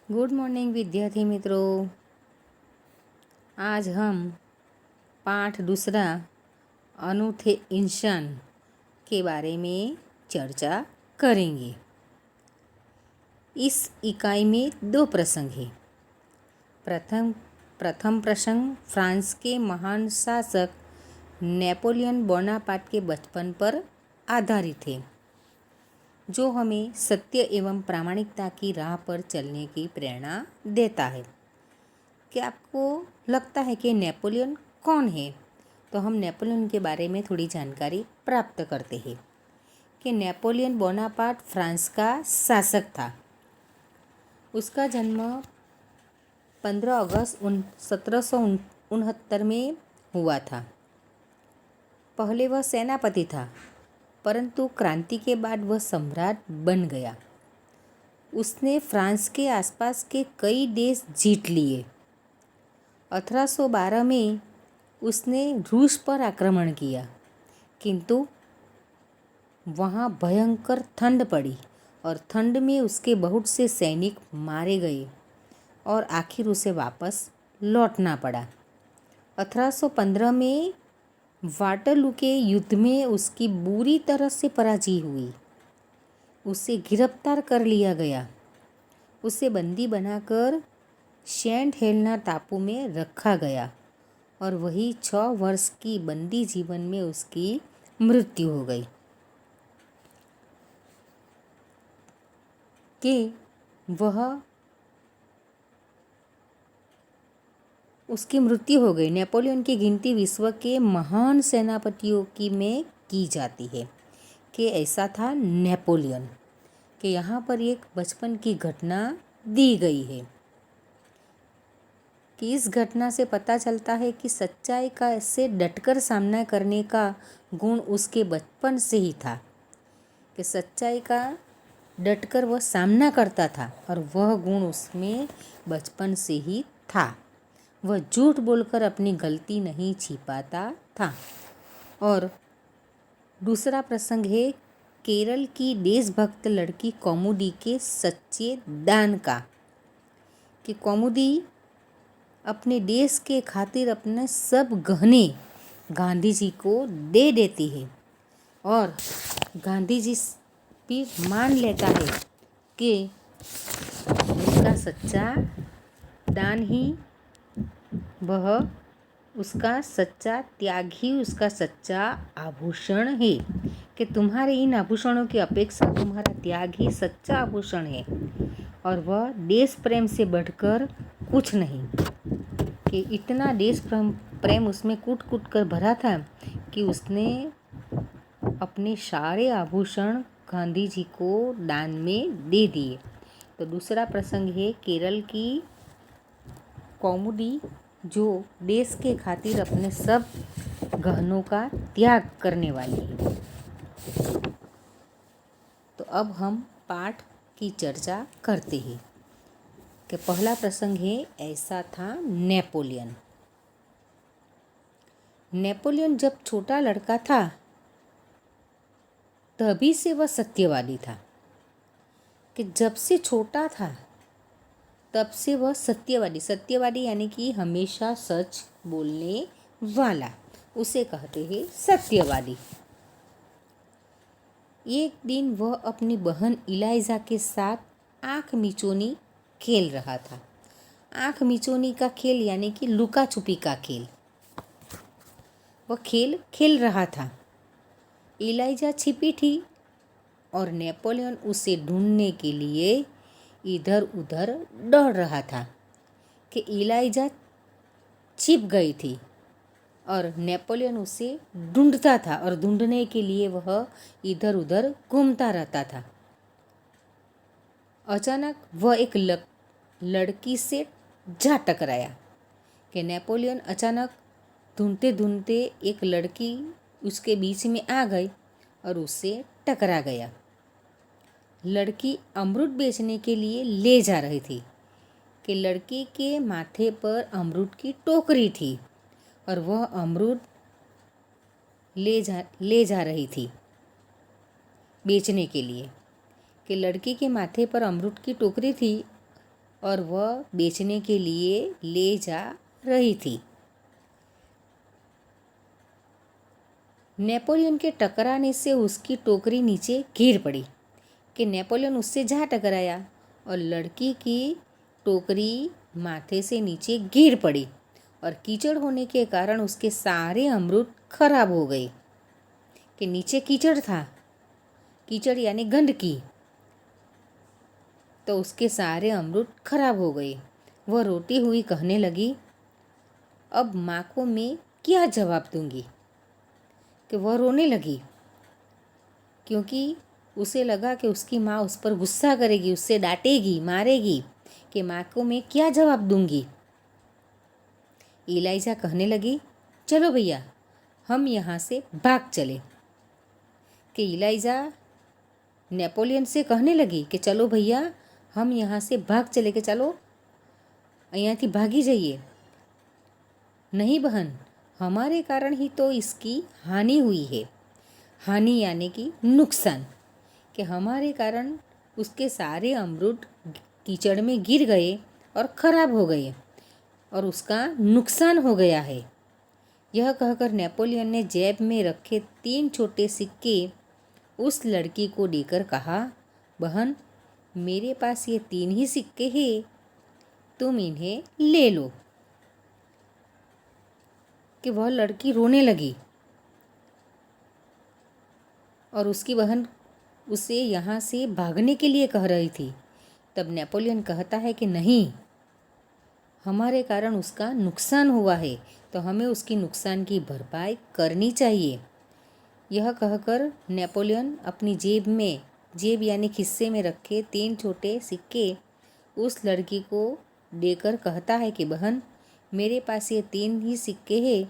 Good morning विद्यार्थी मित्रों। आज हम पाठ दूसरा अनूठे इंसान के बारे में चर्चा करेंगे। इस इकाई में दो प्रसंग हैं। प्रथम प्रसंग फ्रांस के महान शासक नेपोलियन बोनापार्ट के बचपन पर आधारित है, जो हमें सत्य एवं प्रामाणिकता की राह पर चलने की प्रेरणा देता है। क्या आपको लगता है कि नेपोलियन कौन है? तो हम नेपोलियन के बारे में थोड़ी जानकारी प्राप्त करते हैं कि नेपोलियन बोनापार्ट फ्रांस का शासक था। उसका जन्म 15 अगस्त 1769 में हुआ था। पहले वह सेनापति था, परंतु क्रांति के बाद वह सम्राट बन गया। उसने फ्रांस के आसपास के कई देश जीत लिए। 1812 में उसने रूस पर आक्रमण किया, किंतु वहाँ भयंकर ठंड पड़ी और ठंड में उसके बहुत से सैनिक मारे गए और आखिर उसे वापस लौटना पड़ा। 1815 में वाटरलू के युद्ध में उसकी बुरी तरह से पराजय हुई। उसे गिरफ्तार कर लिया गया। उसे बंदी बनाकर सेंट हेलेना टापू में रखा गया और वही 6 वर्ष की बंदी जीवन में उसकी मृत्यु हो गई। नेपोलियन की गिनती विश्व के महान सेनापतियों की में की जाती है कि ऐसा था नेपोलियन, कि यहाँ पर एक बचपन की घटना दी गई है कि इस घटना से पता चलता है कि सच्चाई का से डटकर सामना करने का गुण उसके बचपन से ही था, कि सच्चाई का डटकर वह सामना करता था और वह गुण उसमें बचपन से ही था। वह झूठ बोलकर अपनी गलती नहीं छिपाता था। और दूसरा प्रसंग है केरल की देशभक्त लड़की कौमुदी के सच्चे दान का, कि कौमुदी अपने देश के खातिर अपने सब गहने गांधी जी को दे देती है और गांधी जी भी मान लेता है कि उसका सच्चा दान ही वह उसका सच्चा त्याग ही उसका सच्चा आभूषण है, कि तुम्हारे इन आभूषणों की अपेक्षा तुम्हारा त्याग ही सच्चा आभूषण है और वह देश प्रेम से बढ़कर कुछ नहीं, कि इतना देश प्रेम उसमें कूट कूट कर भरा था कि उसने अपने सारे आभूषण गांधी जी को दान में दे दिए। तो दूसरा प्रसंग है केरल की कौमुदी, जो देश के खातिर अपने सब गहनों का त्याग करने वाली है। तो अब हम पाठ की चर्चा करते हैं कि पहला प्रसंग है ऐसा था नेपोलियन। नेपोलियन जब छोटा लड़का था तभी से वह सत्यवादी था, कि जब से छोटा था तब से वह सत्यवादी यानी कि हमेशा सच बोलने वाला, उसे कहते हैं सत्यवादी। एक दिन वह अपनी बहन इलाइजा के साथ आँख मिचोनी खेल रहा था। आँख मिचोनी का खेल यानी कि लुका छुपी का खेल, वह खेल खेल रहा था। इलाइजा छिपी थी और नेपोलियन उसे ढूंढने के लिए इधर उधर दौड़ रहा था, कि इलाइजा छिप गई थी और नेपोलियन उसे ढूंढता था और ढूंढने के लिए वह इधर उधर घूमता रहता था। अचानक वह एक लड़की से जा टकराया, कि नेपोलियन अचानक ढूंढते ढूंढते एक लड़की उसके बीच में आ गई और उससे टकरा गया। लड़की अमरूद बेचने के लिए ले जा रही थी, कि लड़की के माथे पर अमरूद की टोकरी थी और वह अमरूद ले जा रही थी बेचने के लिए, कि लड़की के माथे पर अमरूद की टोकरी थी और वह बेचने के लिए ले जा रही थी। नेपोलियन के टकराने से उसकी टोकरी नीचे गिर पड़ी कि नेपोलियन उससे जा टकराया और लड़की की टोकरी माथे से नीचे गिर पड़ी और कीचड़ होने के कारण उसके सारे अमरूद खराब हो गए। कि नीचे कीचड़ था, कीचड़ यानी गंदगी, तो उसके सारे अमरूद खराब हो गए। वह रोती हुई कहने लगी, अब माँ को मैं क्या जवाब दूंगी। कि वह रोने लगी क्योंकि उसे लगा कि उसकी माँ उस पर गुस्सा करेगी, उससे डांटेगी, मारेगी, कि माँ को मैं क्या जवाब दूंगी। इलाइजा कहने लगी, चलो भैया हम यहाँ से भाग चले। कि इलाइजा नेपोलियन से कहने लगी कि चलो भैया हम यहाँ से भाग चले, कि चलो અહીંયાથી ભાગી જઈએ। नहीं बहन, हमारे कारण ही तो इसकी हानि हुई है। हानि यानी कि नुकसान, कि हमारे कारण उसके सारे अमरूद कीचड़ में गिर गए और ख़राब हो गए और उसका नुकसान हो गया है। यह कहकर नेपोलियन ने जेब में रखे 3 छोटे सिक्के उस लड़की को देकर कहा, बहन मेरे पास ये 3 ही सिक्के हैं, तुम इन्हें ले लो। कि वह लड़की रोने लगी और उसकी बहन उसे यहाँ से भागने के लिए कह रही थी। तब नेपोलियन कहता है कि नहीं, हमारे कारण उसका नुकसान हुआ है तो हमें उसकी नुकसान की भरपाई करनी चाहिए। यह कहकर नेपोलियन अपनी जेब यानी खिस्से में रखे 3 छोटे सिक्के उस लड़की को देकर कहता है कि बहन मेरे पास ये 3 ही सिक्के हैं,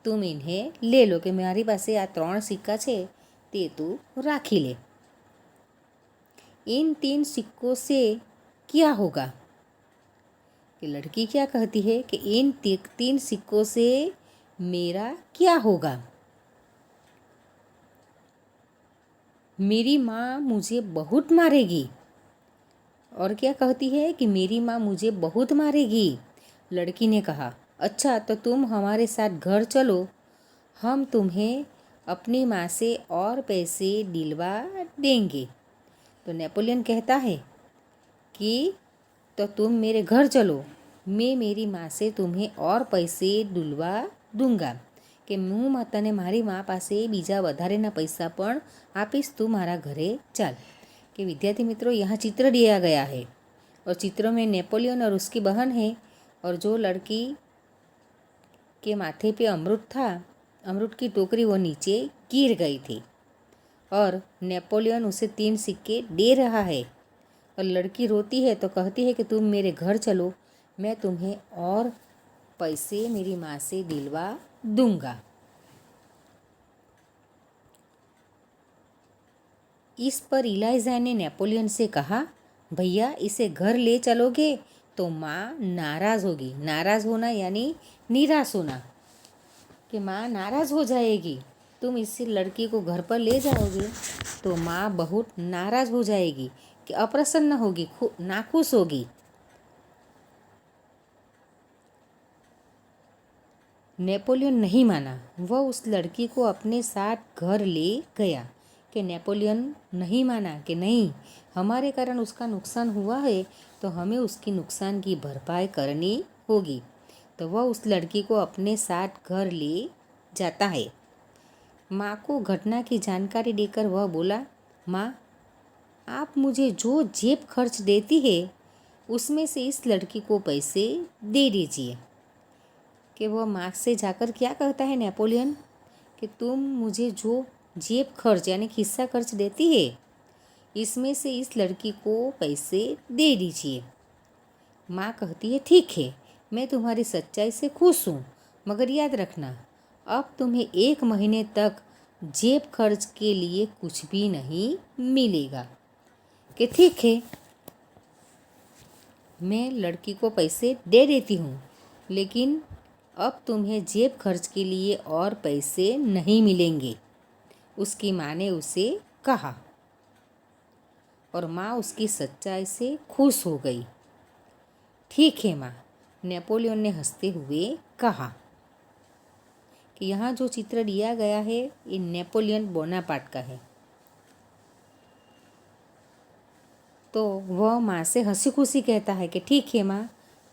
तुम इन्हें ले लो। कि मारी પાસે આ 3 સિક્કા છે તે તું રાખી ले। इन 3 सिक्कों से क्या होगा। कि लड़की क्या कहती है कि इन 3 सिक्कों से मेरा क्या होगा। मेरी माँ मुझे बहुत मारेगी। और क्या कहती है कि मेरी माँ मुझे बहुत मारेगी। लड़की ने कहा, अच्छा तो तुम हमारे साथ घर चलो, हम तुम्हें अपनी माँ से और पैसे दिलवा देंगे। तो नेपोलियन कहता है कि तो तुम मेरे घर चलो, मैं मेरी माँ से तुम्हें और पैसे दिलवा दूंगा। कि હું તને મારી મા પાસે બીજા વધારેના પૈસા પણ આપીશ, તું મારા ઘરે ચાલ। कि विद्यार्थी मित्रों यहाँ चित्र दिया गया है और चित्रों में नेपोलियन और उसकी बहन है और जो लड़की के माथे पे अमरूद था, अमरूद की टोकरी वो नीचे गिर गई थी और नेपोलियन उसे 3 सिक्के दे रहा है और लड़की रोती है तो कहती है कि तुम मेरे घर चलो, मैं तुम्हें और पैसे मेरी माँ से दिलवा दूंगा। इस पर इलाइजा ने नेपोलियन से कहा, भैया इसे घर ले चलोगे तो माँ नाराज़ होगी। नाराज़ होना यानी निराश होना, कि माँ नाराज़ हो जाएगी। तुम इस लड़की को घर पर ले जाओगे तो माँ बहुत नाराज़ हो जाएगी, कि अप्रसन्न होगी, नाखुश होगी। नेपोलियन नहीं माना, वह उस लड़की को अपने साथ घर ले गया। कि नेपोलियन नहीं माना कि नहीं, हमारे कारण उसका नुकसान हुआ है तो हमें उसकी नुकसान की भरपाई करनी होगी। तो वह उस लड़की को अपने साथ घर ले जाता है। माँ को घटना की जानकारी देकर वह बोला, माँ आप मुझे जो जेब खर्च देती है उसमें से इस लड़की को पैसे दे दीजिए। कि वह माँ से जाकर क्या कहता है नेपोलियन, कि तुम मुझे जो जेब खर्च यानी खिस्सा खर्च देती है इसमें से इस लड़की को पैसे दे दीजिए। माँ कहती है ठीक है, मैं तुम्हारी सच्चाई से खुश हूँ, मगर याद रखना अब तुम्हें 1 महीने तक जेब खर्च के लिए कुछ भी नहीं मिलेगा। कि ठीक है, मैं लड़की को पैसे दे देती हूँ, लेकिन अब तुम्हें जेब खर्च के लिए और पैसे नहीं मिलेंगे। उसकी माँ ने उसे कहा और माँ उसकी सच्चाई से खुश हो गई। ठीक है माँ, नेपोलियन ने हंसते हुए कहा। कि यहाँ जो चित्र दिया गया है ये नेपोलियन बोनापार्ट का है। तो वह माँ से हंसी खुशी कहता है कि ठीक है माँ,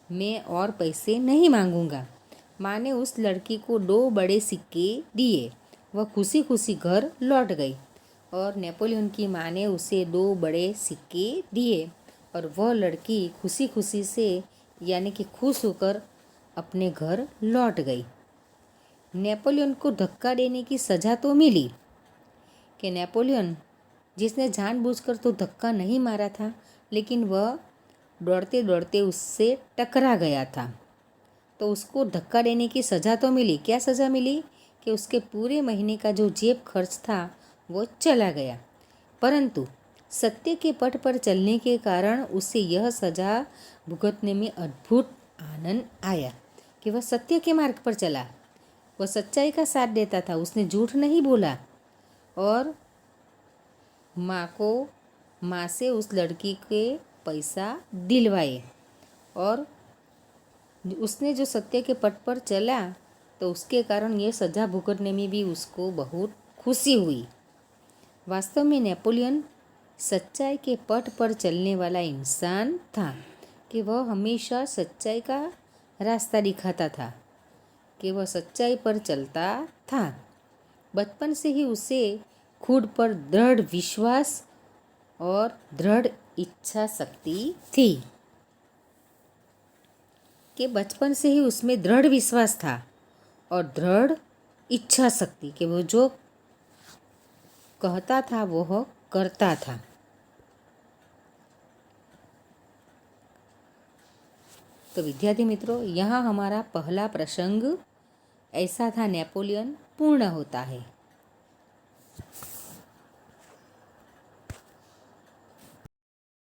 मैं और पैसे नहीं मांगूंगा। माँ ने उस लड़की को 2 बड़े सिक्के दिए। वह खुशी खुशी घर लौट गई और नेपोलियन की माँ ने उसे 2 बड़े सिक्के दिए और वह लड़की खुशी खुशी से यानी कि खुश होकर अपने घर लौट गई। नेपोलियन को धक्का देने की सज़ा तो मिली कि नेपोलियन जिसने जानबूझकर तो धक्का नहीं मारा था, लेकिन वह दौड़ते दौड़ते उससे टकरा गया था, तो उसको धक्का देने की सज़ा तो मिली। क्या सज़ा मिली? कि उसके पूरे महीने का जो जेब खर्च था वो चला गया। परंतु सत्य के पथ पर चलने के कारण उसे यह सज़ा भुगतने में अद्भुत आनंद आया कि वह सत्य के मार्ग पर चला, वह सच्चाई का साथ देता था, उसने झूठ नहीं बोला और माँ से उस लड़की के पैसा दिलवाए और उसने जो सत्य के पथ पर चला तो उसके कारण ये सज़ा भुगतने में भी उसको बहुत खुशी हुई। वास्तव में नेपोलियन सच्चाई के पथ पर चलने वाला इंसान था कि वह हमेशा सच्चाई का रास्ता दिखाता था, कि वह सच्चाई पर चलता था। बचपन से ही उसे खुद पर दृढ़ विश्वास और दृढ़ इच्छा शक्ति थी, कि बचपन से ही उसमें दृढ़ विश्वास था और दृढ़ इच्छा शक्ति, कि वो जो कहता था वह करता था। तो विद्यार्थी मित्रों, यहाँ हमारा पहला प्रसंग ऐसा था नेपोलियन पूर्ण होता है।